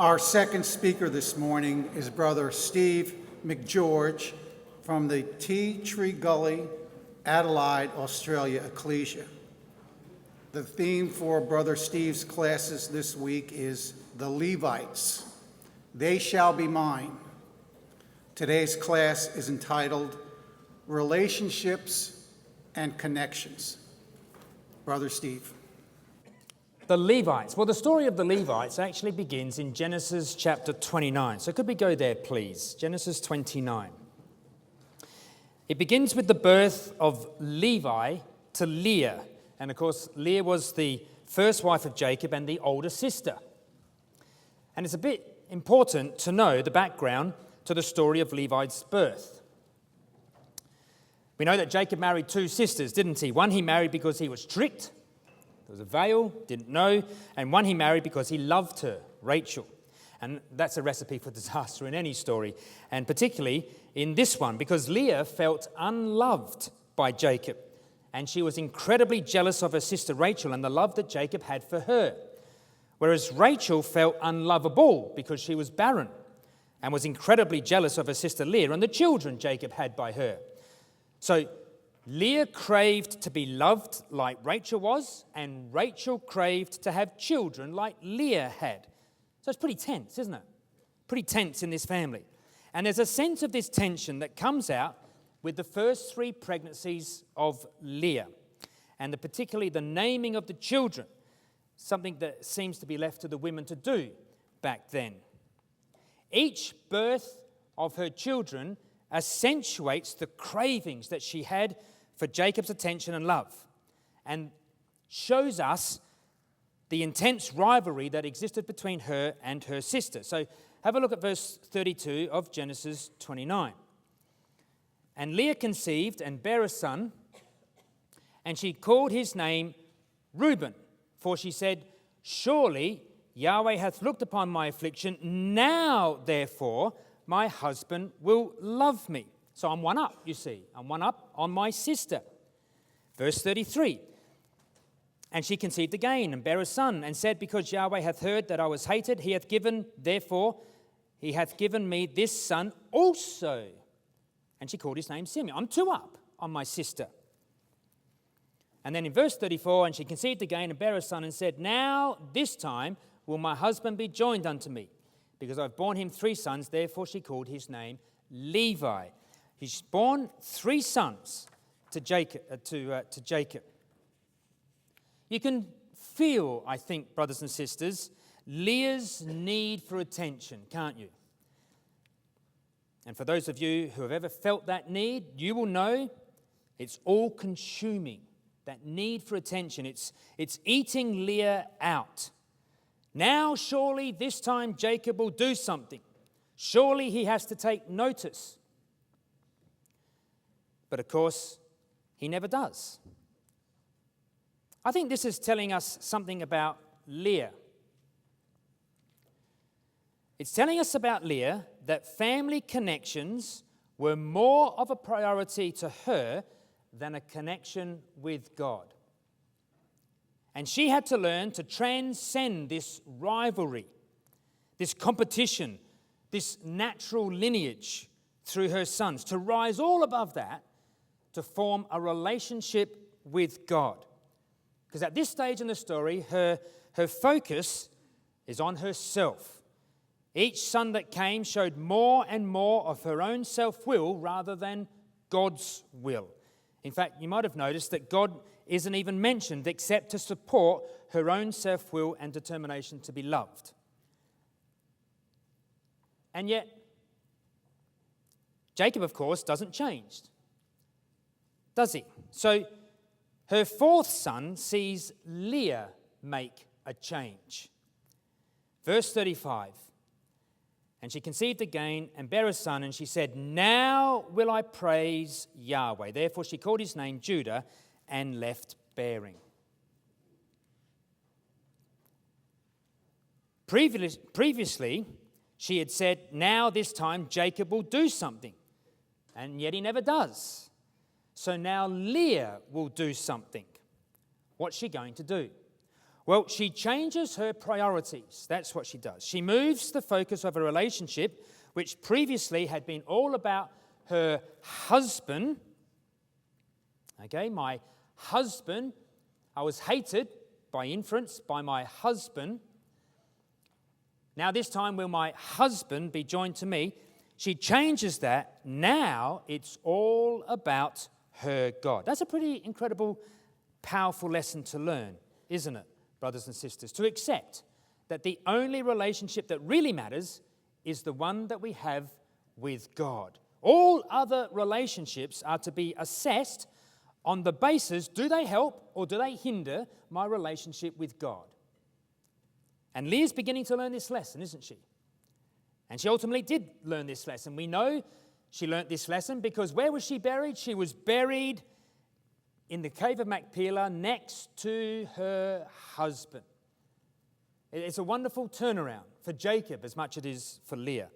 Our second speaker this morning is Brother Steve McGeorge from the Tea Tree Gully, Adelaide, Australia Ecclesia. The theme for Brother Steve's classes this week is the Levites. They shall be mine. Today's class is entitled Relationships and Connections. Brother Steve. The Levites. Well, the story of the Levites actually begins in Genesis chapter 29. So could we go there, please? Genesis 29. It begins with the birth of Levi to Leah. And of course, Leah was the first wife of Jacob and the older sister. And it's a bit important to know the background to the story of Levi's birth. We know that Jacob married two sisters, didn't he? One he married because he was tricked. There was a veil, didn't know, and one he married because he loved her, Rachel. And that's a recipe for disaster in any story, and particularly in this one, because Leah felt unloved by Jacob, and she was incredibly jealous of her sister Rachel and the love that Jacob had for her, whereas Rachel felt unlovable because she was barren and was incredibly jealous of her sister Leah and the children Jacob had by her. So Leah craved to be loved like Rachel was, and Rachel craved to have children like Leah had. So it's pretty tense, isn't it? Pretty tense in this family. And there's a sense of this tension that comes out with the first three pregnancies of Leah, and particularly the naming of the children, something that seems to be left to the women to do back then. Each birth of her children accentuates the cravings that she had for Jacob's attention and love, and shows us the intense rivalry that existed between her and her sister. So have a look at verse 32 of Genesis 29. And Leah conceived and bare a son, and she called his name Reuben, for she said, surely Yahweh hath looked upon my affliction, now therefore my husband will love me. So I'm one up, you see. I'm one up on my sister. Verse 33. And she conceived again and bare a son, and said, because Yahweh hath heard that I was hated, he hath given me this son also. And she called his name Simeon. I'm two up on my sister. And then in verse 34, and she conceived again and bare a son, and said, now this time will my husband be joined unto me, because I've borne him three sons. Therefore she called his name Levi. He's born three sons to Jacob. You can feel, I think, brothers and sisters, Leah's need for attention, can't you? And for those of you who have ever felt that need, you will know it's all-consuming. That need for attention, it's eating Leah out. Now, surely this time Jacob will do something. Surely he has to take notice. But of course, he never does. I think this is telling us something about Leah. It's telling us about Leah that family connections were more of a priority to her than a connection with God. And she had to learn to transcend this rivalry, this competition, this natural lineage through her sons, to rise all above that, to form a relationship with God. Because at this stage in the story, her focus is on herself. Each son that came showed more and more of her own self-will rather than God's will. In fact, you might have noticed that God isn't even mentioned except to support her own self-will and determination to be loved. And yet, Jacob, of course, doesn't change, does he? So her fourth son sees Leah make a change. Verse 35. And she conceived again and bare a son, and she said, now will I praise Yahweh. Therefore she called his name Judah and left bearing. Previously, she had said, now this time Jacob will do something. And yet he never does. So now Leah will do something. What's she going to do? Well, she changes her priorities. That's what she does. She moves the focus of a relationship which previously had been all about her husband. Okay, my husband, I was hated by inference by my husband. Now this time will my husband be joined to me? She changes that. Now it's all about her God. That's a pretty incredible, powerful lesson to learn, isn't it, brothers and sisters? To accept that the only relationship that really matters is the one that we have with God. All other relationships are to be assessed on the basis, do they help or do they hinder my relationship with God? And Leah's beginning to learn this lesson, isn't she? And she ultimately did learn this lesson. We know she learnt this lesson because where was she buried? She was buried in the cave of Machpelah next to her husband. It's a wonderful turnaround for Jacob as much as it is for Leah.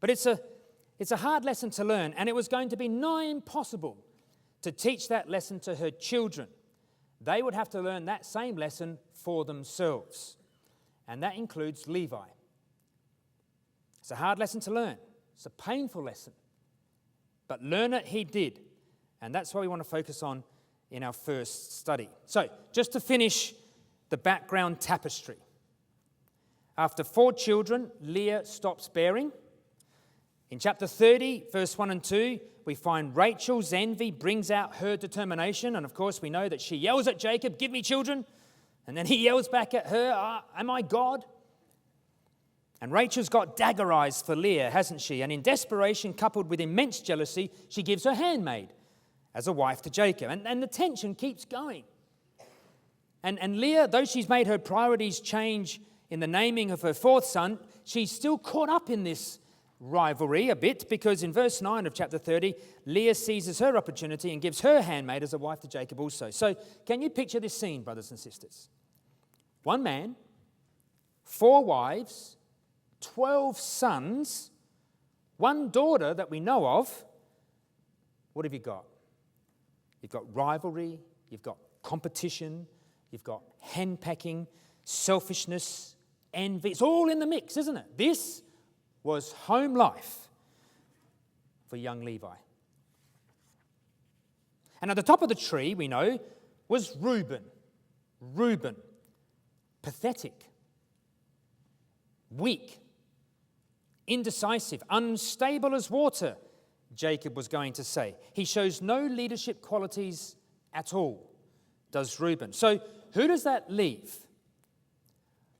But it's a hard lesson to learn, and it was going to be nigh impossible to teach that lesson to her children. They would have to learn that same lesson for themselves, and that includes Levi. It's a hard lesson to learn. It's a painful lesson. But learn it he did, and that's what we want to focus on in our first study. So, just to finish the background tapestry. After 4 children, Leah stops bearing. In chapter 30, verse 1 and 2, we find Rachel's envy brings out her determination. And of course, we know that she yells at Jacob, "Give me children." And then he yells back at her, "Am I God?" And Rachel's got dagger eyes for Leah, hasn't she? And in desperation, coupled with immense jealousy, she gives her handmaid as a wife to Jacob. And the tension keeps going. And Leah, though she's made her priorities change in the naming of her 4th son, she's still caught up in this rivalry a bit, because in verse 9 of chapter 30, Leah seizes her opportunity and gives her handmaid as a wife to Jacob also. So can you picture this scene, brothers and sisters? 1 man, 4 wives, 12 sons, 1 daughter that we know of. What have you got? You've got rivalry, you've got competition, you've got henpecking, selfishness, envy. It's all in the mix, isn't it? This was home life for young Levi. And at the top of the tree, we know, was Reuben. Reuben, pathetic, weak, indecisive, unstable as water, Jacob was going to say. He shows no leadership qualities at all, does Reuben. So who does that leave?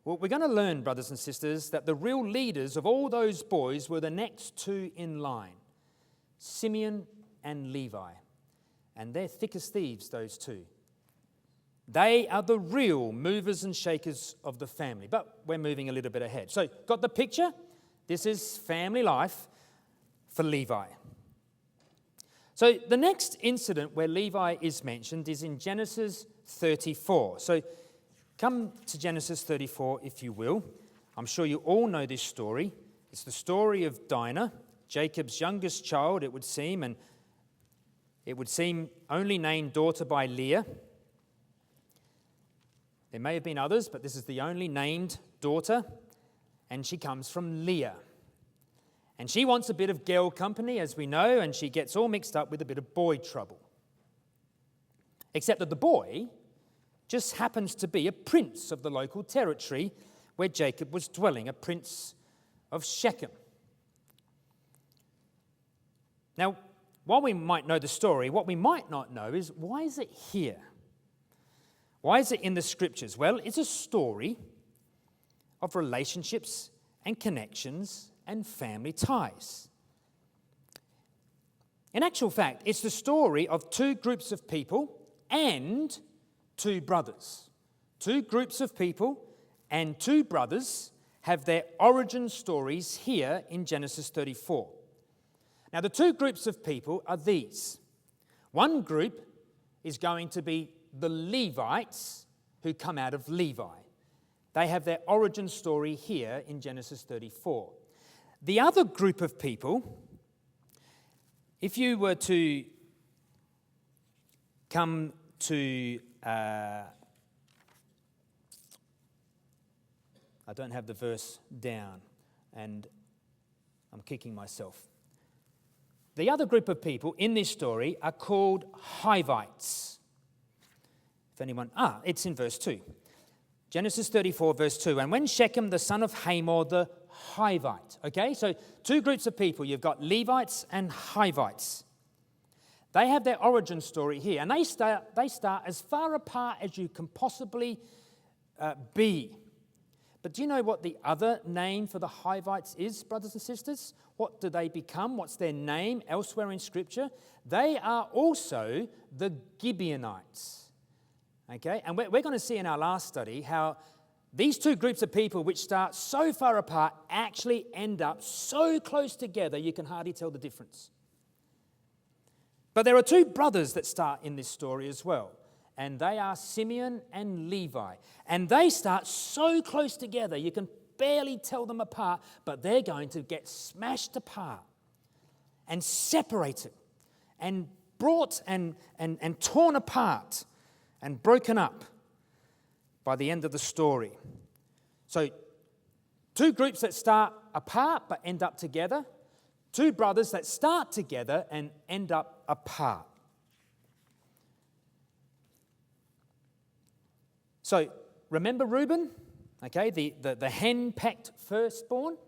Well, we're going to learn, brothers and sisters, that the real leaders of all those boys were the next 2 in line, Simeon and Levi. And they're thick as thieves, those 2. They are the real movers and shakers of the family. But we're moving a little bit ahead. So, got the picture? This is family life for Levi. So, the next incident where Levi is mentioned is in Genesis 34. So, come to Genesis 34, if you will. I'm sure you all know this story. It's the story of Dinah, Jacob's youngest child, it would seem, and it would seem only named daughter by Leah. There may have been others, but this is the only named daughter, and she comes from Leah. And she wants a bit of girl company, as we know, and she gets all mixed up with a bit of boy trouble. Except that the boy just happens to be a prince of the local territory where Jacob was dwelling, a prince of Shechem. Now, while we might know the story, what we might not know is, why is it here? Why is it in the scriptures? Well, it's a story of relationships and connections and family ties. In actual fact, it's the story of 2 groups of people and 2 brothers. 2 groups of people and 2 brothers have their origin stories here in Genesis 34. Now, the 2 groups of people are these. One group is going to be the Levites, who come out of Levi. They have their origin story here in Genesis 34. The other group of people, if you were to come to I don't have the verse down, and I'm kicking myself. The other group of people in this story are called Hivites. If anyone, it's in verse 2. Genesis 34, verse 2. And when Shechem, the son of Hamor, the Hivite. Okay, so two groups of people. You've got Levites and Hivites. They have their origin story here, and they start as far apart as you can possibly be. But do you know what the other name for the Hivites is, brothers and sisters? What do they become? What's their name elsewhere in Scripture? They are also the Gibeonites. Okay, and we're going to see in our last study how these two groups of people, which start so far apart, actually end up so close together you can hardly tell the difference. But there are two brothers that start in this story as well, and they are Simeon and Levi. And they start so close together you can barely tell them apart, but they're going to get smashed apart and separated and brought and torn apart and broken up by the end of the story. So, two groups that start apart but end up together. Two brothers that start together and end up apart. So, remember Reuben? Okay, the hen-pecked firstborn?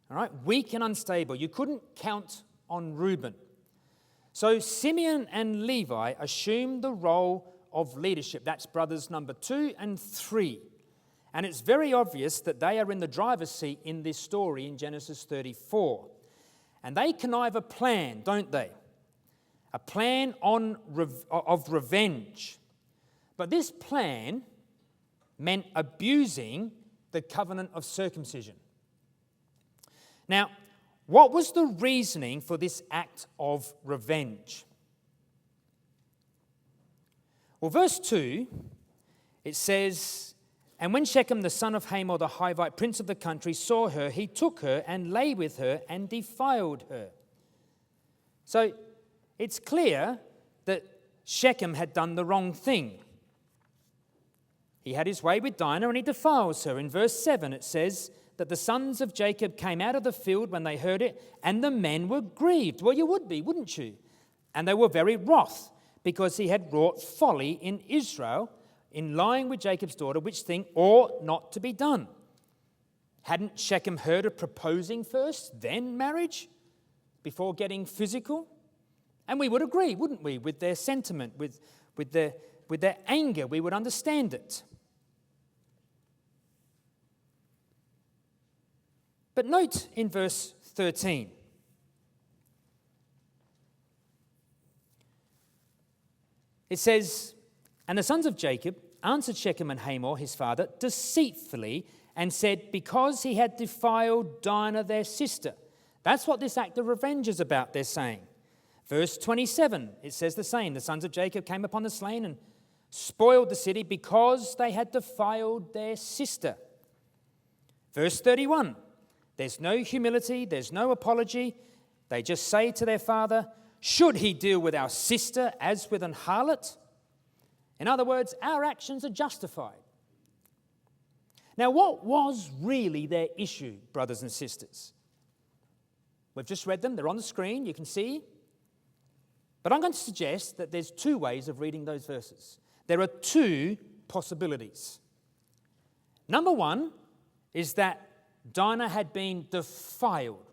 All right, weak and unstable. You couldn't count on Reuben. So, Simeon and Levi assume the role of leadership. That's brothers number 2 and 3. And it's very obvious that they are in the driver's seat in this story in Genesis 34. And they connive a plan, don't they? A plan of revenge. But this plan meant abusing the covenant of circumcision. Now, what was the reasoning for this act of revenge? Well, verse 2, it says, and when Shechem, the son of Hamor, the Hivite, prince of the country, saw her, he took her and lay with her and defiled her. So it's clear that Shechem had done the wrong thing. He had his way with Dinah and he defiles her. In verse 7 it says that the sons of Jacob came out of the field when they heard it, and the men were grieved. Well, you would be, wouldn't you? And they were very wroth, because he had wrought folly in Israel in lying with Jacob's daughter, which thing ought not to be done. Hadn't Shechem heard of proposing first, then marriage, before getting physical? And we would agree, wouldn't we, with their sentiment, with their anger. We would understand it. But note in verse 13. It says, and the sons of Jacob answered Shechem and Hamor, his father, deceitfully, and said, because he had defiled Dinah, their sister. That's what this act of revenge is about, they're saying. Verse 27, it says the same. The sons of Jacob came upon the slain and spoiled the city because they had defiled their sister. Verse 31, there's no humility, there's no apology. They just say to their father, should he deal with our sister as with an harlot? In other words, our actions are justified. Now, what was really their issue, brothers and sisters? We've just read them. They're on the screen. You can see. But I'm going to suggest that there's two ways of reading those verses. There are two possibilities. Number one is that Dinah had been defiled.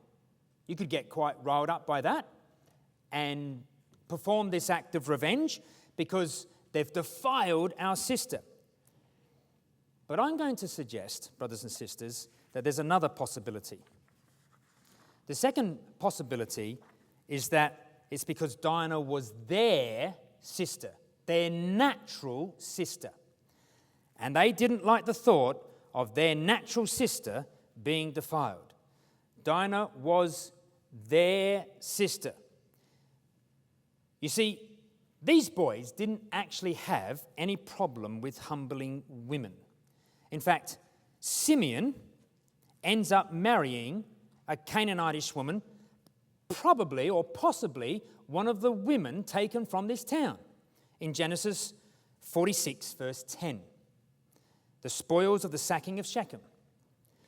You could get quite riled up by that and perform this act of revenge because they've defiled our sister. But I'm going to suggest, brothers and sisters, that there's another possibility. The second possibility is that it's because Dinah was their sister, their natural sister. And they didn't like the thought of their natural sister being defiled. Dinah was their sister. You see, these boys didn't actually have any problem with humbling women. In fact, Simeon ends up marrying a Canaanitish woman, probably or possibly one of the women taken from this town, in Genesis 46, verse 10. The spoils of the sacking of Shechem.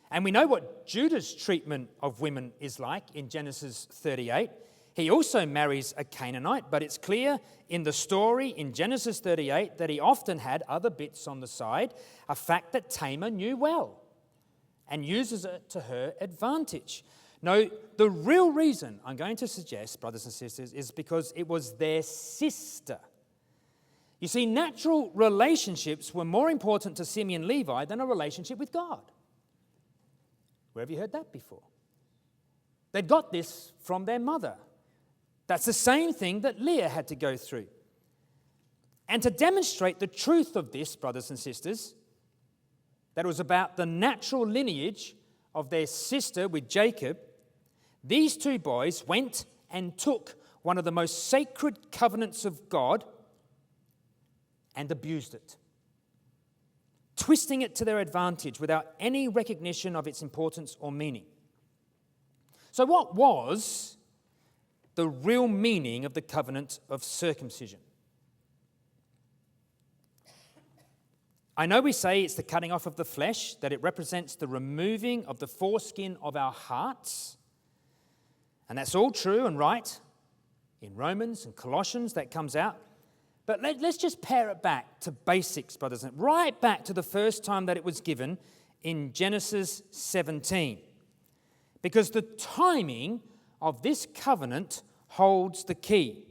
And we know what Judah's treatment of women is like in Genesis 38. He also marries a Canaanite, but it's clear in the story in Genesis 38 that he often had other bits on the side, a fact that Tamar knew well and uses it to her advantage. No, the real reason I'm going to suggest, brothers and sisters, is because it was their sister. You see, natural relationships were more important to Simeon and Levi than a relationship with God. Where have you heard that before? They got this from their mother. That's the same thing that Leah had to go through. And to demonstrate the truth of this, brothers and sisters, that it was about the natural lineage of their sister with Jacob, these two boys went and took one of the most sacred covenants of God and abused it, twisting it to their advantage without any recognition of its importance or meaning. So what was the real meaning of the covenant of circumcision? I know we say it's the cutting off of the flesh, that it represents the removing of the foreskin of our hearts. And that's all true and right. In Romans and Colossians, that comes out. But let's just pare it back to basics, brothers, right back to the first time that it was given in Genesis 17. Because the timing of this covenant holds the key.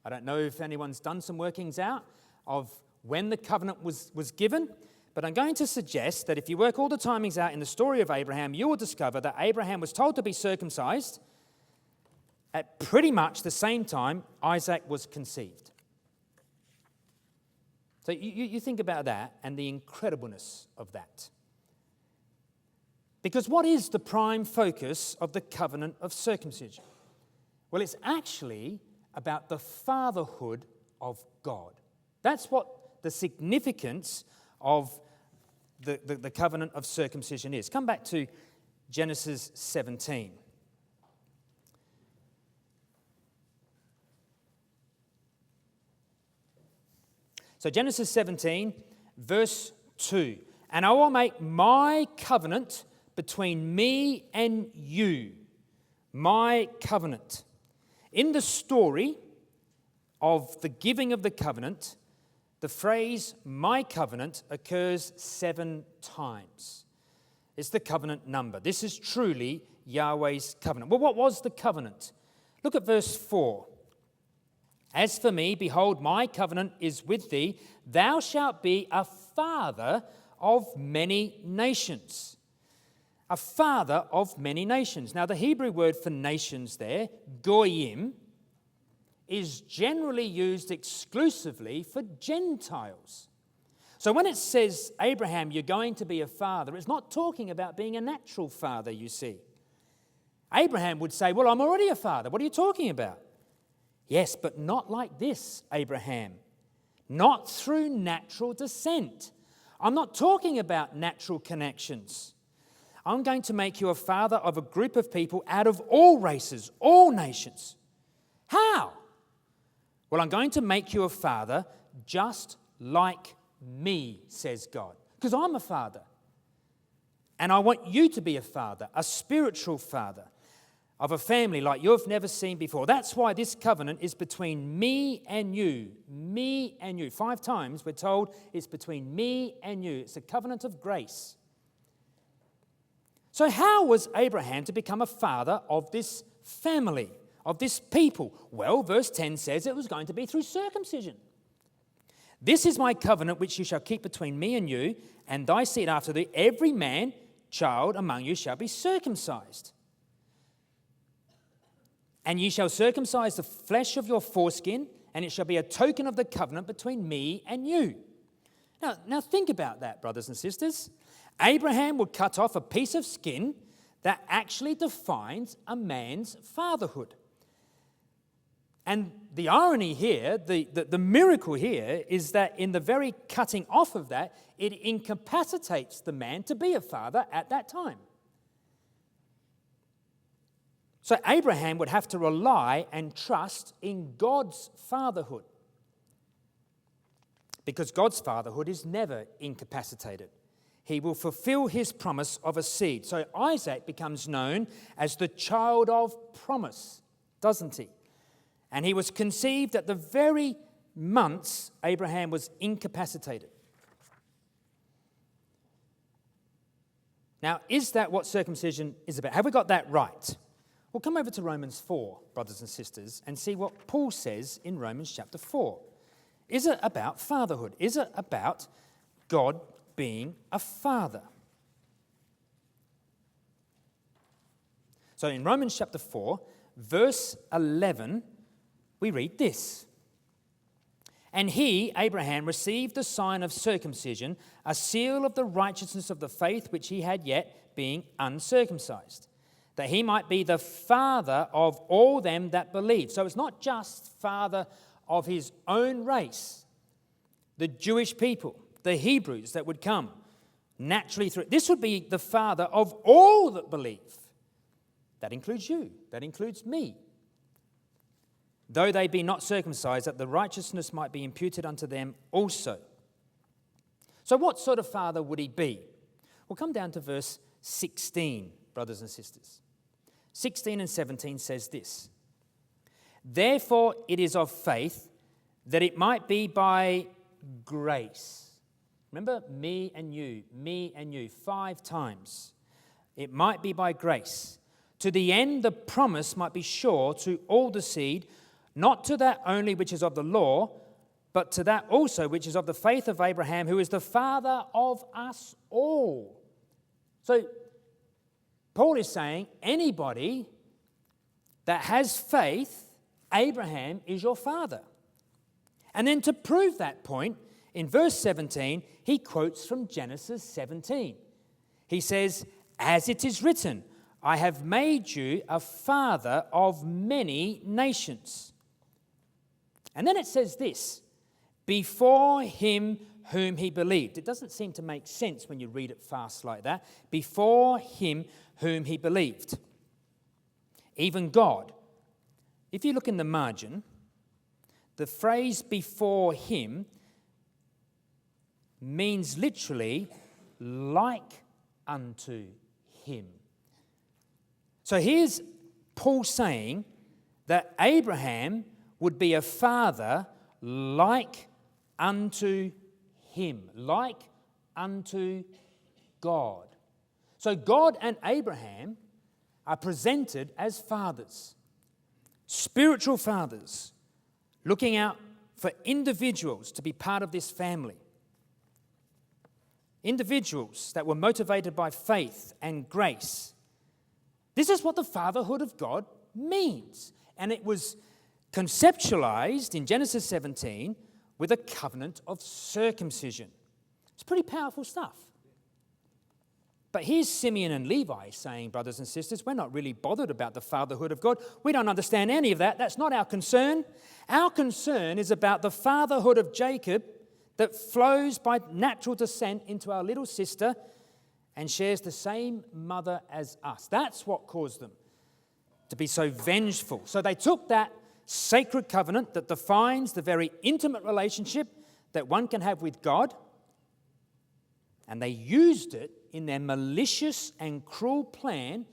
I don't know if anyone's done some workings out of when the covenant was given, but I'm going to suggest that if you work all the timings out in the story of Abraham, you will discover that Abraham was told to be circumcised at pretty much the same time Isaac was conceived. So you think about that and the incredibleness of that. Because what is the prime focus of the covenant of circumcision? Well, it's actually about the fatherhood of God. That's what the significance of the covenant of circumcision is. Come back to Genesis 17. So Genesis 17, verse 2. And I will make my covenant between me and you. My covenant. In the story of the giving of the covenant, the phrase my covenant occurs 7 times. It's the covenant number. This is truly Yahweh's covenant. Well, what was the covenant? Look at verse 4. As for me, behold, my covenant is with thee. Thou shalt be a father of many nations. A father of many nations. Now, the Hebrew word for nations there, goyim, is generally used exclusively for Gentiles. So when it says, Abraham, you're going to be a father, it's not talking about being a natural father, you see. Abraham would say, well, I'm already a father. What are you talking about? Yes, but not like this, Abraham. Not through natural descent. I'm not talking about natural connections. I'm going to make you a father of a group of people out of all races, all nations. How? Well, I'm going to make you a father just like me, says God, because I'm a father. And I want you to be a father, a spiritual father of a family like you've never seen before. That's why this covenant is between me and you. Me and you. 5 times we're told it's between me and you. It's a covenant of grace. So how was Abraham to become a father of this family, of this people? Well, verse 10 says it was going to be through circumcision. This is my covenant which you shall keep between me and you, and thy seed after thee. Every man, child among you shall be circumcised. And ye shall circumcise the flesh of your foreskin, and it shall be a token of the covenant between me and you. Now think about that, brothers and sisters. Abraham would cut off a piece of skin that actually defines a man's fatherhood. And the irony here, the miracle here, is that in the very cutting off of that, it incapacitates the man to be a father at that time. So Abraham would have to rely and trust in God's fatherhood, because God's fatherhood is never incapacitated. he will fulfill his promise of a seed. So Isaac becomes known as the child of promise, doesn't he? And he was conceived at the very months Abraham was incapacitated. Now, is that what circumcision is about? Have we got that right? Well, come over to Romans 4, brothers and sisters, and see what Paul says in Romans chapter 4. Is it about fatherhood? Is it about God being a father? So in Romans chapter 4, verse 11, we read this. And he, Abraham, received the sign of circumcision, a seal of the righteousness of the faith which he had yet, being uncircumcised, that he might be the father of all them that believe. So it's not just father of his own race, the Jewish people, the Hebrews that would come naturally through. This would be the father of all that believe. That includes you. That includes me. Though they be not circumcised, that the righteousness might be imputed unto them also. So what sort of father would he be? We'll come down to verse 16, brothers and sisters. 16 and 17 says this. Therefore it is of faith, that it might be by grace. Remember, me and you, 5 times. It might be by grace. To the end the promise might be sure to all the seed, not to that only which is of the law, but to that also which is of the faith of Abraham, who is the father of us all. So Paul is saying anybody that has faith, Abraham is your father. And then to prove that point, in verse 17, he quotes from Genesis 17. He says, as it is written, I have made you a father of many nations. And then it says this, before him whom he believed. It doesn't seem to make sense when you read it fast like that. Before him whom he believed. Even God. If you look in the margin, the phrase before him means literally like unto him. So here's Paul saying that Abraham would be a father like unto him, like unto God. So God and Abraham are presented as fathers, spiritual fathers, looking out for individuals to be part of this family. Individuals that were motivated by faith and grace. This is what the fatherhood of God means. And it was conceptualized in Genesis 17 with a covenant of circumcision. It's pretty powerful stuff. But here's Simeon and Levi saying, brothers and sisters, we're not really bothered about the fatherhood of God. We don't understand any of that. That's not our concern. Our concern is about the fatherhood of Jacob that flows by natural descent into our little sister and shares the same mother as us. That's what caused them to be so vengeful. So they took that sacred covenant that defines the very intimate relationship that one can have with God, and they used it in their malicious and cruel plan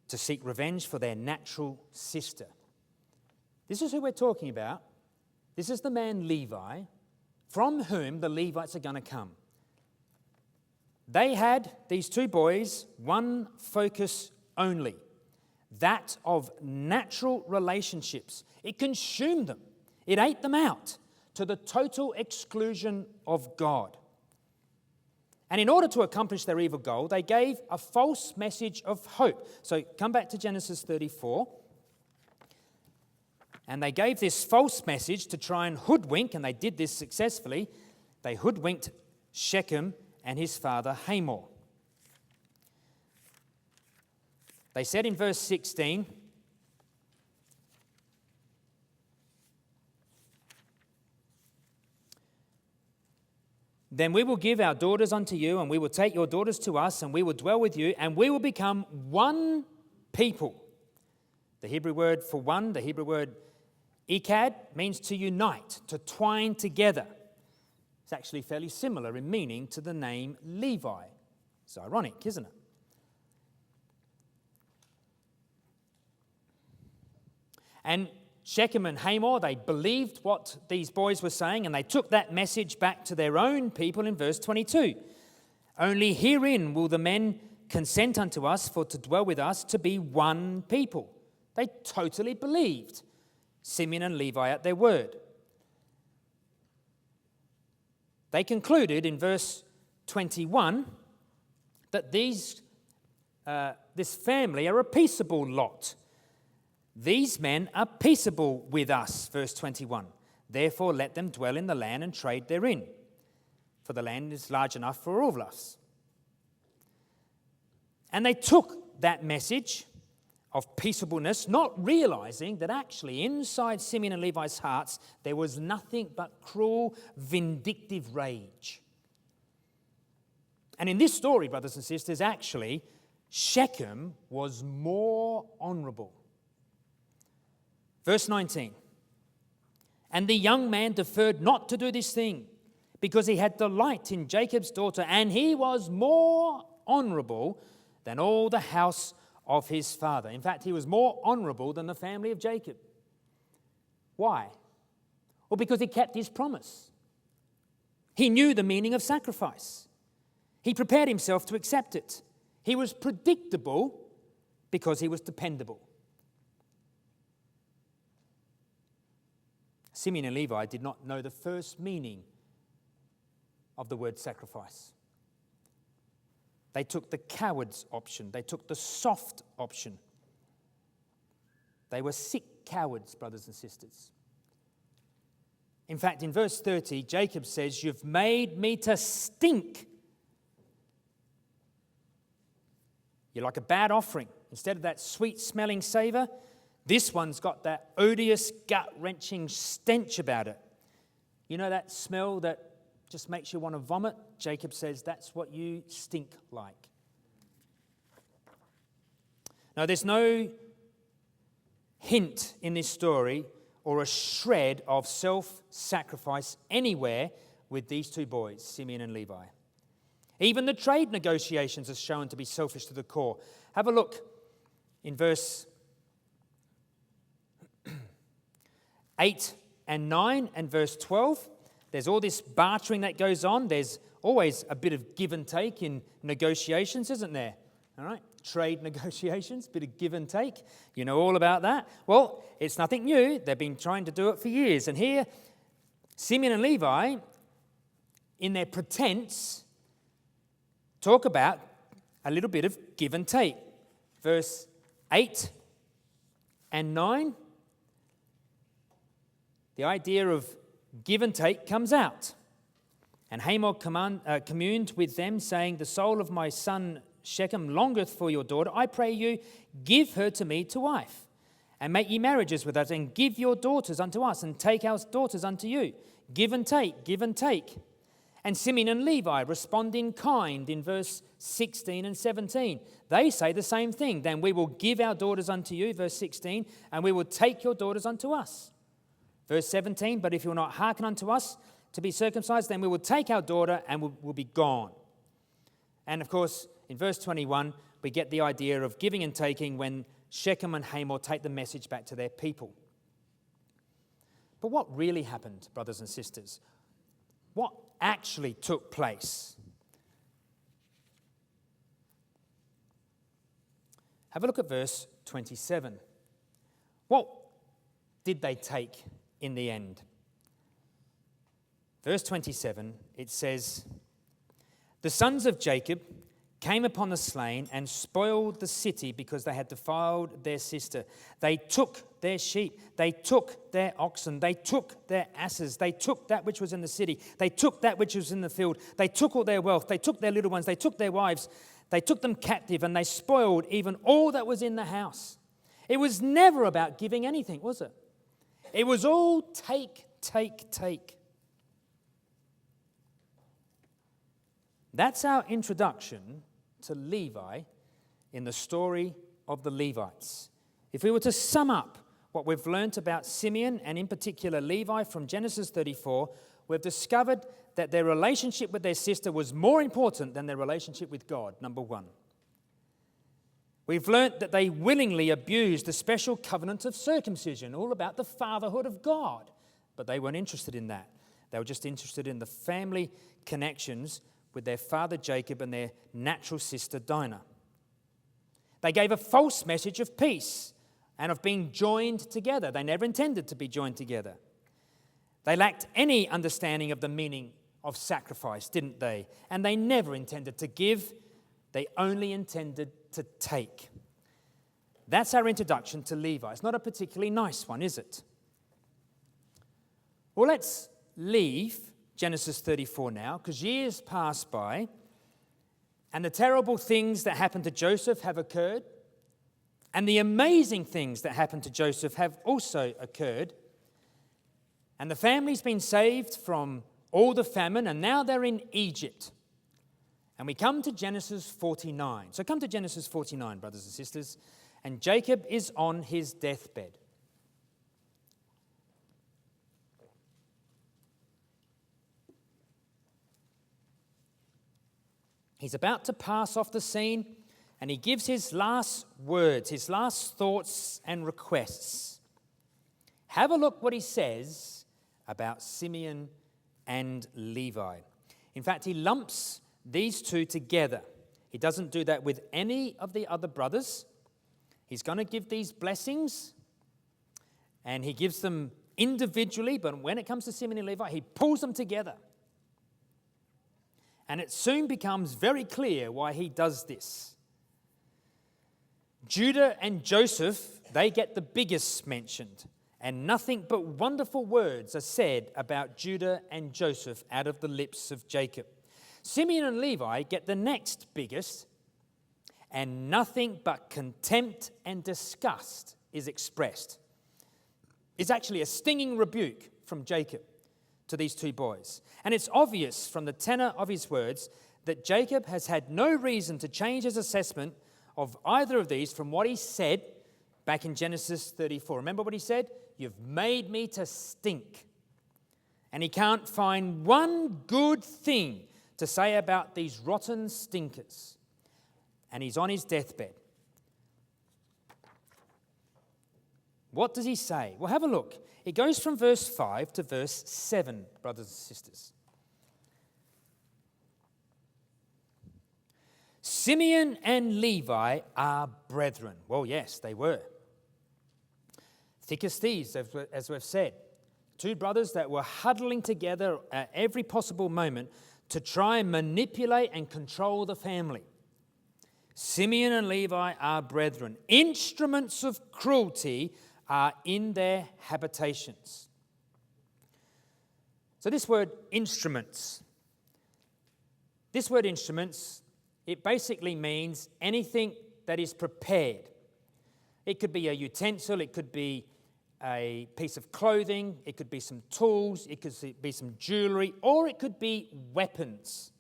to seek revenge for their natural sister. This is who we're talking about. This is the man Levi, from whom the Levites are going to come. They had, these 2 boys, one focus only, that of natural relationships. It consumed them. It ate them out to the total exclusion of God. And in order to accomplish their evil goal, they gave a false message of hope. So come back to Genesis 34. And they gave this false message to try and hoodwink, and they did this successfully. They hoodwinked Shechem and his father Hamor. They said in verse 16, then we will give our daughters unto you, and we will take your daughters to us, and we will dwell with you, and we will become one people. The Hebrew word for one, the Hebrew word ikad, means to unite, to twine together. It's actually fairly similar in meaning to the name Levi. It's ironic, isn't it? And Shechem and Hamor, they believed what these boys were saying, and they took that message back to their own people in verse 22. Only herein will the men consent unto us for to dwell with us to be one people. They totally believed Simeon and Levi at their word. They concluded in verse 21 that this family are a peaceable lot. These men are peaceable with us, verse 21. Therefore let them dwell in the land and trade therein, for the land is large enough for all of us. And they took that message of peaceableness, not realizing that actually inside Simeon and Levi's hearts there was nothing but cruel, vindictive rage. And in this story, brothers and sisters, actually, Shechem was more honorable. Verse 19, and the young man deferred not to do this thing, because he had delight in Jacob's daughter, and he was more honorable than all the house of his father. In fact, he was more honorable than the family of Jacob. Why? Well, because he kept his promise. He knew the meaning of sacrifice. He prepared himself to accept it. He was predictable because he was dependable. Simeon and Levi did not know the first meaning of the word sacrifice. They took the coward's option. They took the soft option. They were sick cowards, brothers and sisters. In fact, in verse 30, Jacob says, "You've made me to stink. You're like a bad offering. Instead of that sweet-smelling savor, this one's got that odious, gut-wrenching stench about it. You know that smell that just makes you want to vomit? Jacob says that's what you stink like." Now, there's no hint in this story or a shred of self-sacrifice anywhere with these two boys, Simeon and Levi. Even the trade negotiations are shown to be selfish to the core. Have a look in verse 8 and 9 and verse 12. There's all this bartering that goes on. There's always a bit of give and take in negotiations, isn't there? All right, trade negotiations, bit of give and take. You know all about that. Well, it's nothing new. They've been trying to do it for years. And here, Simeon and Levi, in their pretense, talk about a little bit of give and take. Verse 8 and 9, the idea of give and take comes out. And Hamor communed with them, saying, "The soul of my son Shechem longeth for your daughter. I pray you, give her to me to wife, and make ye marriages with us, and give your daughters unto us, and take our daughters unto you." Give and take, give and take. And Simeon and Levi respond in kind in verse 16 and 17. They say the same thing. "Then we will give our daughters unto you," verse 16, "and we will take your daughters unto us." Verse 17, "But if you will not hearken unto us to be circumcised, then we will take our daughter and will be gone." And of course, in verse 21, we get the idea of giving and taking when Shechem and Hamor take the message back to their people. But what really happened, brothers and sisters? What actually took place? Have a look at verse 27. What did they take in the end? Verse 27, it says, "The sons of Jacob came upon the slain and spoiled the city because they had defiled their sister. They took their sheep, they took their oxen, they took their asses, they took that which was in the city, they took that which was in the field, they took all their wealth, they took their little ones, they took their wives, they took them captive, and they spoiled even all that was in the house." It was never about giving anything, was it? It was all take, take, take. That's our introduction to Levi in the story of the Levites. If we were to sum up what we've learnt about Simeon and in particular Levi from Genesis 34, we've discovered that their relationship with their sister was more important than their relationship with God, number one. We've learnt that they willingly abused the special covenant of circumcision, all about the fatherhood of God. But they weren't interested in that. They were just interested in the family connections with their father Jacob and their natural sister Dinah. They gave a false message of peace and of being joined together. They never intended to be joined together. They lacked any understanding of the meaning of sacrifice, didn't they? And they never intended to give. They only intended to take. That's our introduction to Levi. It's not a particularly nice one, is it? Well, let's leave Genesis 34 now, because years pass by, and the terrible things that happened to Joseph have occurred, and the amazing things that happened to Joseph have also occurred, and the family's been saved from all the famine, and now they're in Egypt. And we come to Genesis 49. So come to Genesis 49, brothers and sisters, and Jacob is on his deathbed. He's about to pass off the scene, and he gives his last words, his last thoughts and requests. Have a look what he says about Simeon and Levi. In fact, he lumps these two together. He doesn't do that with any of the other brothers. He's going to give these blessings, and he gives them individually, but when it comes to Simeon and Levi, he pulls them together. And it soon becomes very clear why he does this. Judah and Joseph, they get the biggest mentioned, and nothing but wonderful words are said about Judah and Joseph out of the lips of Jacob. Simeon and Levi get the next biggest, and nothing but contempt and disgust is expressed. It's actually a stinging rebuke from Jacob to these two boys. And it's obvious from the tenor of his words that Jacob has had no reason to change his assessment of either of these from what he said back in Genesis 34. Remember what he said? You've made me to stink. And he can't find one good thing to say about these rotten stinkers. And he's on his deathbed. What does he say? Well, have a look. It goes from verse 5 to verse 7, brothers and sisters. Simeon and Levi are brethren. Well, yes, they were. Thick as thieves, as we've said. Two brothers that were huddling together at every possible moment to try and manipulate and control the family. Simeon and Levi are brethren. Instruments of cruelty are in their habitations. So this word instruments, it basically means anything that is prepared. It could be a utensil, it could be a piece of clothing, it could be some tools, it could be some jewelry, or it could be weapons.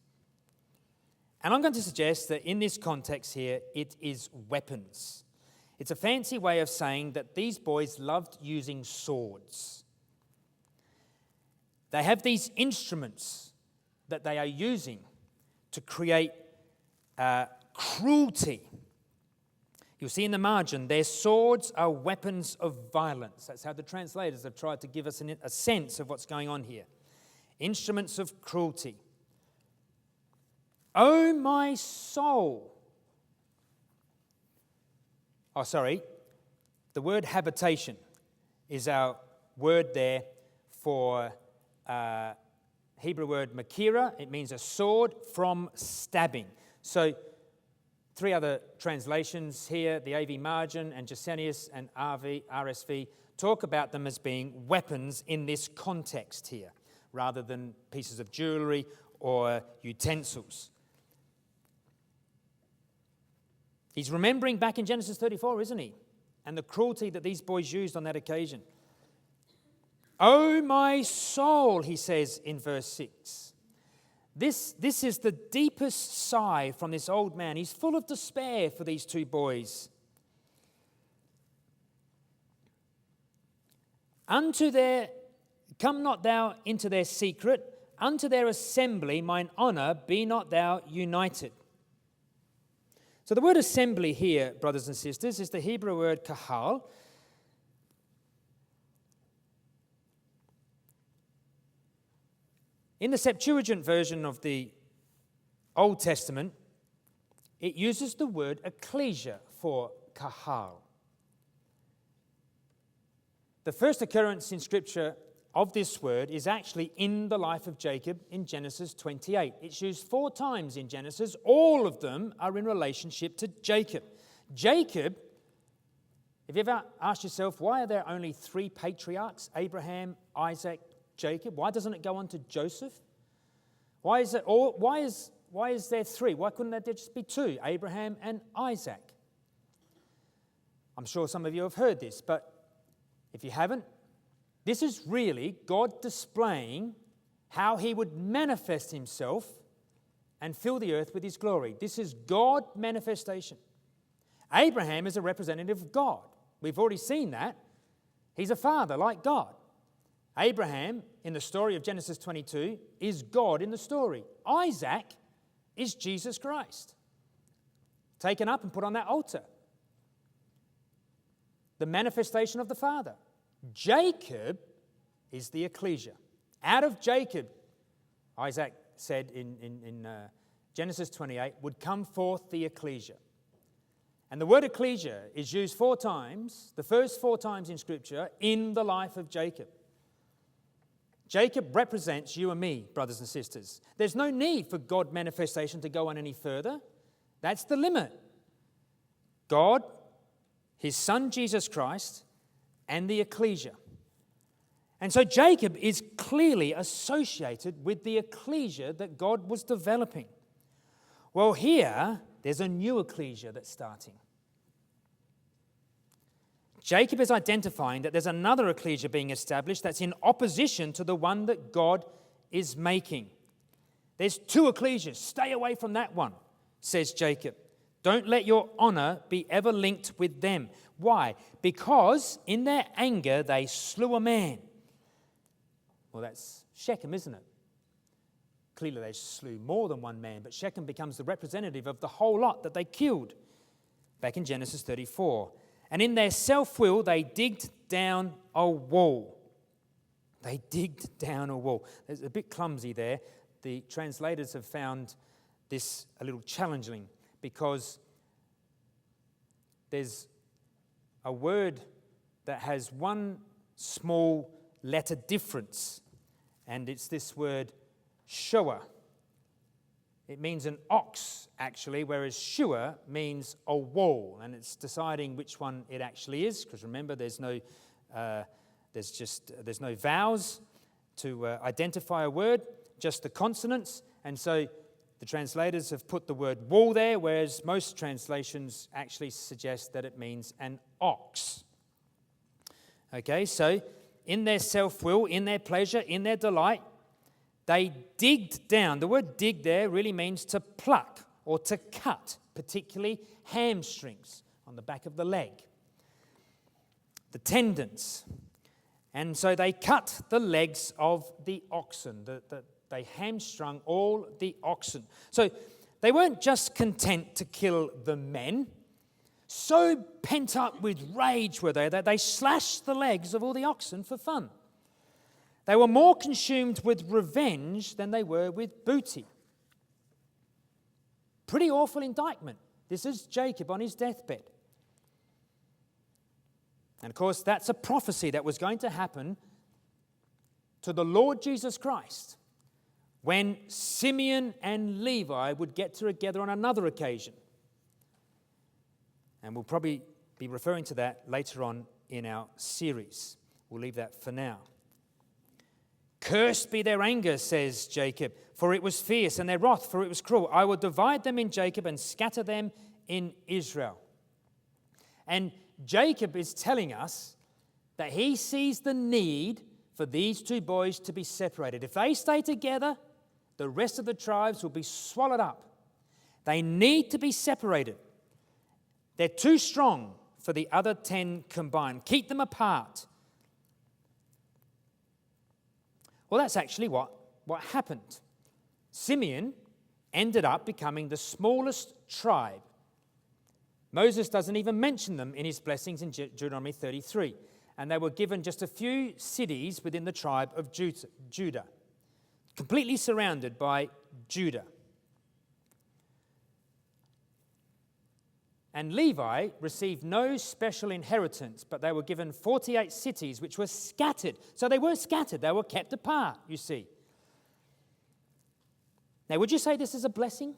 And I'm going to suggest that in this context here, it is weapons. It's a fancy way of saying that these boys loved using swords. They have these instruments that they are using to create cruelty. You'll see in the margin, their swords are weapons of violence. That's how the translators have tried to give us a sense of what's going on here. Instruments of cruelty. Oh, my soul. Oh, sorry. The word habitation is our word there for Hebrew word makira. It means a sword from stabbing. So, three other translations here, the AV margin and Gesenius and RSV, talk about them as being weapons in this context here, rather than pieces of jewelry or utensils. He's remembering back in Genesis 34, isn't he? And the cruelty that these boys used on that occasion. Oh, my soul, he says in verse 6. This is the deepest sigh from this old man. He's full of despair for these two boys. Unto their Come not thou into their secret, unto their assembly mine honour be not thou united. So the word assembly here, brothers and sisters, is the Hebrew word kahal. In the Septuagint version of the Old Testament, it uses the word ecclesia for kahal. The first occurrence in Scripture of this word is actually in the life of Jacob in Genesis 28. It's used 4 times in Genesis. All of them are in relationship to Jacob. Jacob, have you ever asked yourself, why are there only 3 patriarchs? Abraham, Isaac, Jacob. Why doesn't it go on to Joseph? Why is there 3? Why couldn't there just be 2? Abraham and Isaac. I'm sure some of you have heard this, but if you haven't, this is really God displaying how he would manifest himself and fill the earth with his glory. This is God manifestation. Abraham is a representative of God. We've already seen that. He's a father like God. Abraham, in the story of Genesis 22, is God in the story. Isaac is Jesus Christ, taken up and put on that altar. The manifestation of the Father. Jacob is the ecclesia. Out of Jacob, Isaac said in Genesis 28, would come forth the ecclesia. And the word ecclesia is used 4 times, the first 4 times in Scripture, in the life of Jacob. Jacob represents you and me, brothers and sisters. There's no need for God manifestation to go on any further. That's the limit. God, his son Jesus Christ, and the ecclesia. And so Jacob is clearly associated with the ecclesia that God was developing. Well, here, there's a new ecclesia that's starting. Jacob is identifying that there's another ecclesia being established that's in opposition to the one that God is making. There's 2 ecclesias. Stay away from that one, says Jacob. Don't let your honor be ever linked with them. Why? Because in their anger they slew a man. Well, that's Shechem, isn't it? Clearly they slew more than one man, but Shechem becomes the representative of the whole lot that they killed back in Genesis 34. And in their self-will, they digged down a wall. They digged down a wall. It's a bit clumsy there. The translators have found this a little challenging because there's a word that has one small letter difference, and it's this word shoa. It means an ox, actually, whereas shua means a wall, and it's deciding which one it actually is, because remember, there's no vowels to identify a word, just the consonants, and so the translators have put the word wall there, whereas most translations actually suggest that it means an ox. Okay, so in their self-will, in their pleasure, in their delight, they digged down. The word dig there really means to pluck or to cut, particularly hamstrings on the back of the leg, the tendons. And so they cut the legs of the oxen. They hamstrung all the oxen. So they weren't just content to kill the men. So pent up with rage were they that they slashed the legs of all the oxen for fun. They were more consumed with revenge than they were with booty. Pretty awful indictment. This is Jacob on his deathbed. And of course, that's a prophecy that was going to happen to the Lord Jesus Christ when Simeon and Levi would get together on another occasion. And we'll probably be referring to that later on in our series. We'll leave that for now. Cursed be their anger, says Jacob, for it was fierce, and their wrath, for it was cruel. I will divide them in Jacob and scatter them in Israel. And Jacob is telling us that he sees the need for these 2 boys to be separated. If they stay together, the rest of the tribes will be swallowed up. They need to be separated. They're too strong for the other 10 combined. Keep them apart. Well, that's actually what happened. Simeon ended up becoming the smallest tribe. Moses doesn't even mention them in his blessings in Deuteronomy 33. And they were given just a few cities within the tribe of Judah, completely surrounded by Judah. And Levi received no special inheritance, but they were given 48 cities which were scattered. So they were scattered, they were kept apart, you see. Now, would you say this is a blessing?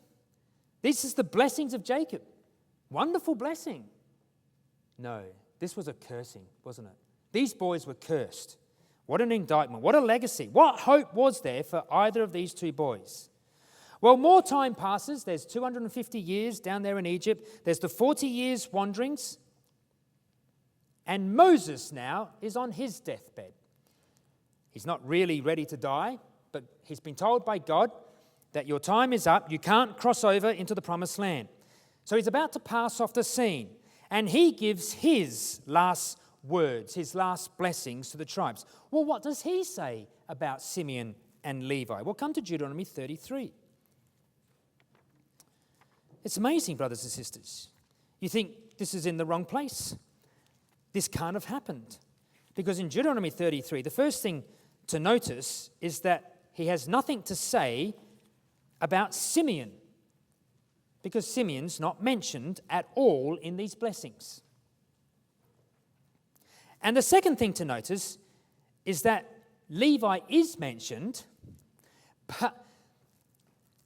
This is the blessings of Jacob. Wonderful blessing. No, this was a cursing, wasn't it? These boys were cursed. What an indictment. What a legacy. What hope was there for either of these two boys? Well, more time passes. There's 250 years down there in Egypt. There's the 40 years wanderings. And Moses now is on his deathbed. He's not really ready to die, but he's been told by God that your time is up. You can't cross over into the promised land. So he's about to pass off the scene. And he gives his last words, his last blessings to the tribes. Well, what does he say about Simeon and Levi? Well, come to Deuteronomy 33. It's amazing, brothers and sisters. You think this is in the wrong place. This can't have happened. Because in Deuteronomy 33, the first thing to notice is that he has nothing to say about Simeon, because Simeon's not mentioned at all in these blessings. And the second thing to notice is that Levi is mentioned, but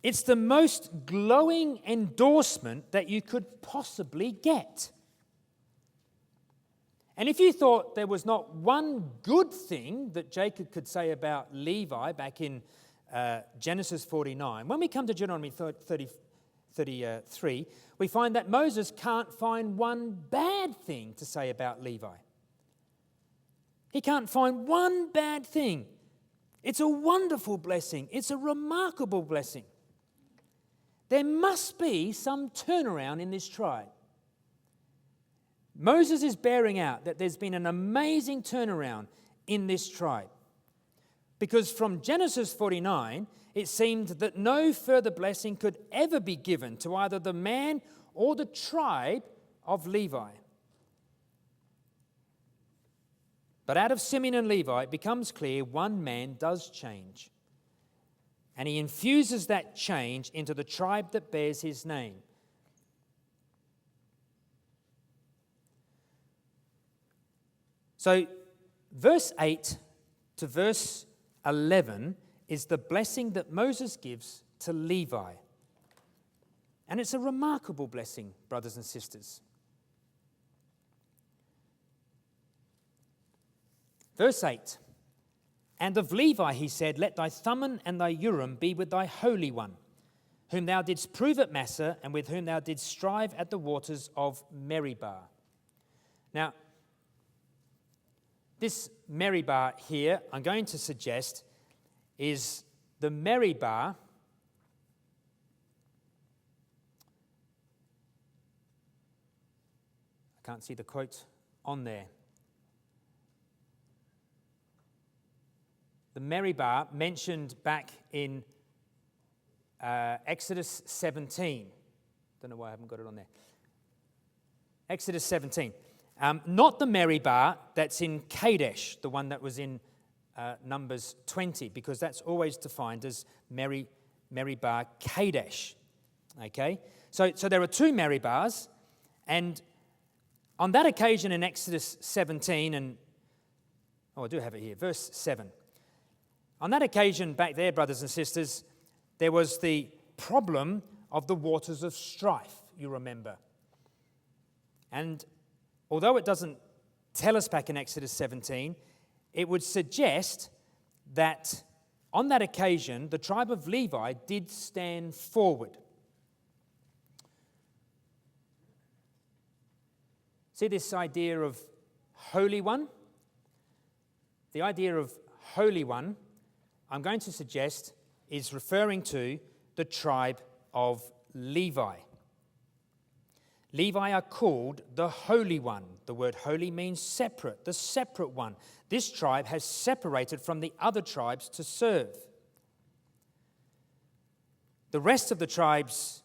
it's the most glowing endorsement that you could possibly get. And if you thought there was not one good thing that Jacob could say about Levi back in Genesis 49, when we come to Deuteronomy 33, we find that Moses can't find one bad thing to say about Levi. He can't find one bad thing. It's a wonderful blessing. It's a remarkable blessing. There must be some turnaround in this tribe. Moses is bearing out that there's been an amazing turnaround in this tribe. Because from Genesis 49, it seemed that no further blessing could ever be given to either the man or the tribe of Levi. But out of Simeon and Levi, it becomes clear one man does change. And he infuses that change into the tribe that bears his name. So, verse 8 to verse 11 is the blessing that Moses gives to Levi. And it's a remarkable blessing, brothers and sisters. Verse 8, and of Levi he said, let thy Thummim and thy Urim be with thy Holy One, whom thou didst prove at Massah, and with whom thou didst strive at the waters of Meribah. Now, this Meribah here, I'm going to suggest, is the Meribah I can't see the quote on there. The Meribah mentioned back in Exodus 17. Don't know why I haven't got it on there. Exodus 17. Not the Meribah that's in Kadesh, the one that was in Numbers 20, because that's always defined as Meribah Kadesh. Okay? So there are two Meribahs, and on that occasion in Exodus 17, I do have it here, verse 7. On that occasion back there, brothers and sisters, there was the problem of the waters of strife, you remember. And although it doesn't tell us back in Exodus 17, it would suggest that on that occasion, the tribe of Levi did stand forward. See this idea of Holy One? The idea of Holy One, I'm going to suggest, is referring to the tribe of Levi. Levi are called the Holy One. The word holy means separate, the separate one. This tribe has separated from the other tribes to serve. The rest of the tribes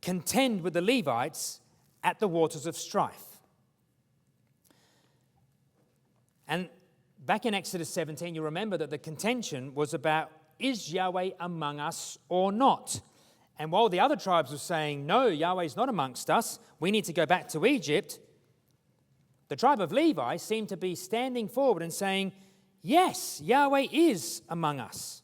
contend with the Levites at the waters of strife. And back in Exodus 17, you remember that the contention was about, is Yahweh among us or not? And while the other tribes were saying, no, Yahweh's not amongst us, we need to go back to Egypt, the tribe of Levi seemed to be standing forward and saying, yes, Yahweh is among us.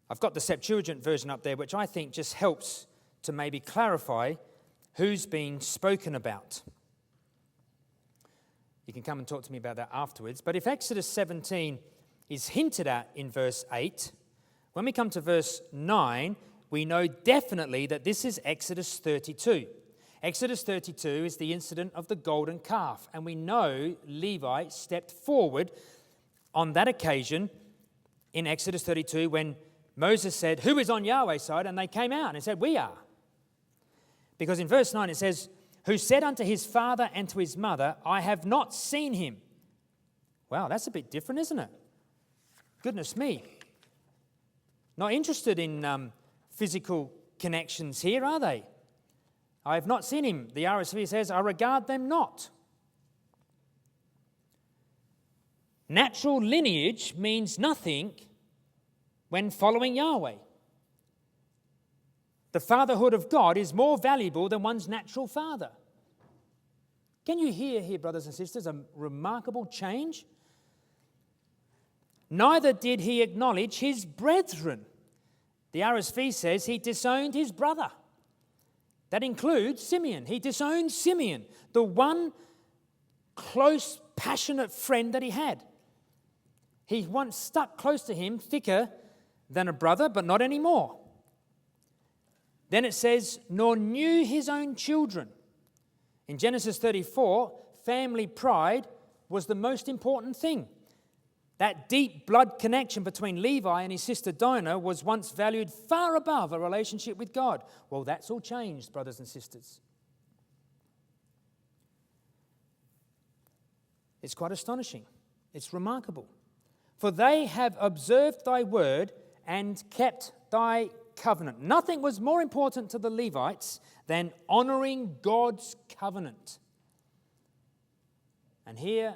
I've got the Septuagint version up there, which I think just helps to maybe clarify who's being spoken about. You can come and talk to me about that afterwards. But if Exodus 17 is hinted at in verse 8, when we come to verse 9, we know definitely that this is Exodus 32. Exodus 32 is the incident of the golden calf, and we know Levi stepped forward on that occasion in Exodus 32 when Moses said, who is on Yahweh's side? And they came out and said, we are. Because in verse 9 it says, who said unto his father and to his mother, I have not seen him. Wow, that's a bit different, isn't it? Goodness me. Not interested in physical connections here, are they? I have not seen him. The RSV says, I regard them not. Natural lineage means nothing when following Yahweh. The fatherhood of God is more valuable than one's natural father. Can you hear here, brothers and sisters, a remarkable change? Neither did he acknowledge his brethren. The RSV says he disowned his brother. That includes Simeon. He disowned Simeon, the one close, passionate friend that he had. He once stuck close to him, thicker than a brother, but not anymore. Then it says, nor knew his own children. In Genesis 34, family pride was the most important thing. That deep blood connection between Levi and his sister Dinah was once valued far above a relationship with God. Well, that's all changed, brothers and sisters. It's quite astonishing. It's remarkable. For they have observed thy word and kept thy covenant. Nothing was more important to the Levites than honoring God's covenant. And here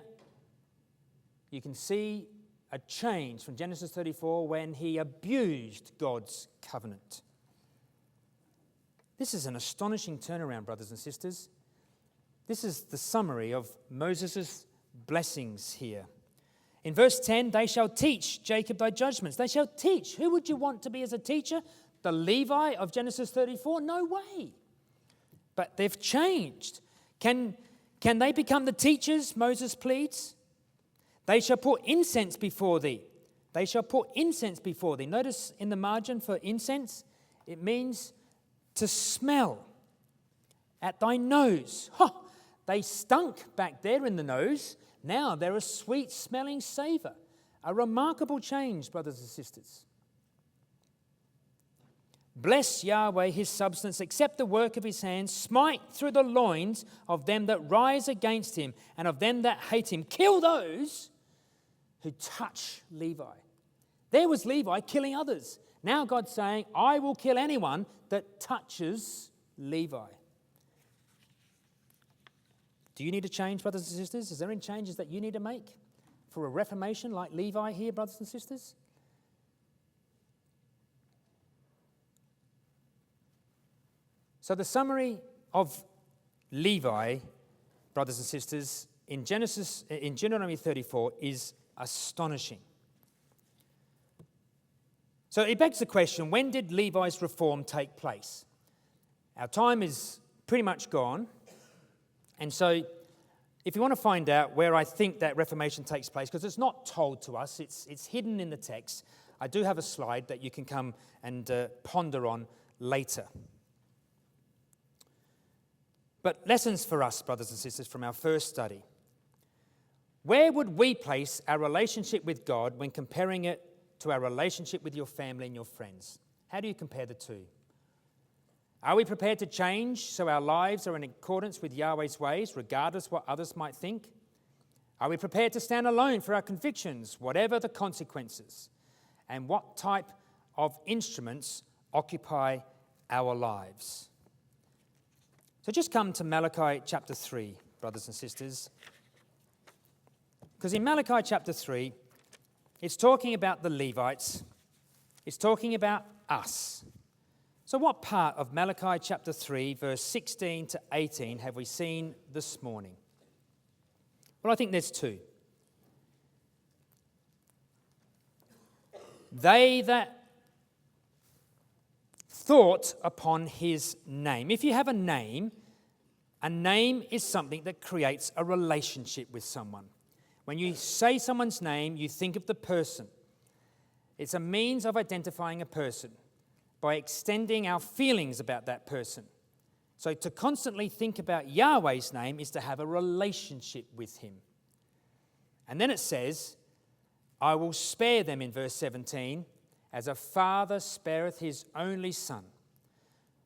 you can see a change from Genesis 34 when he abused God's covenant. This is an astonishing turnaround, brothers and sisters. This is the summary of Moses' blessings here. In verse 10, they shall teach Jacob thy judgments. They shall teach. Who would you want to be as a teacher? The Levi of Genesis 34? No way. But they've changed. Can they become the teachers, Moses pleads? They shall put incense before thee. They shall put incense before thee. Notice in the margin for incense, it means to smell at thy nose. They stunk back there in the nose. Now they're a sweet-smelling savor. A remarkable change, brothers and sisters. Bless Yahweh his substance, accept the work of his hands, smite through the loins of them that rise against him, and of them that hate him. Kill those who touch Levi. There was Levi killing others. Now God's saying, I will kill anyone that touches Levi. Do you need to change, brothers and sisters? Is there any changes that you need to make for a reformation like Levi here, brothers and sisters? So the summary of Levi, brothers and sisters, in Deuteronomy 34 is astonishing. So it begs the question, when did Levi's reform take place? Our time is pretty much gone. And so if you want to find out where I think that reformation takes place, because it's not told to us, it's hidden in the text, I do have a slide that you can come and ponder on later. But lessons for us, brothers and sisters, from our first study. Where would we place our relationship with God when comparing it to our relationship with your family and your friends? How do you compare the two? Are we prepared to change so our lives are in accordance with Yahweh's ways, regardless what others might think? Are we prepared to stand alone for our convictions, whatever the consequences? And what type of instruments occupy our lives? So just come to Malachi chapter 3, brothers and sisters. Because in Malachi chapter 3, it's talking about the Levites. It's talking about us. So what part of Malachi chapter 3, verse 16 to 18 have we seen this morning? Well, I think there's two. They that thought upon his name. If you have a name is something that creates a relationship with someone. When you say someone's name, you think of the person. It's a means of identifying a person by extending our feelings about that person. So to constantly think about Yahweh's name is to have a relationship with him. And then it says, I will spare them in verse 17, as a father spareth his only son.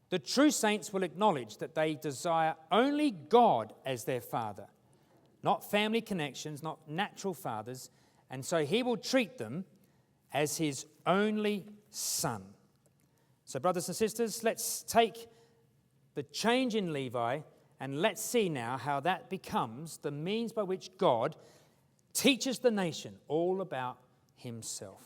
The true saints will acknowledge that they desire only God as their father, not family connections, not natural fathers, and so he will treat them as his only son. So brothers and sisters, let's take the change in Levi and let's see now how that becomes the means by which God teaches the nation all about himself.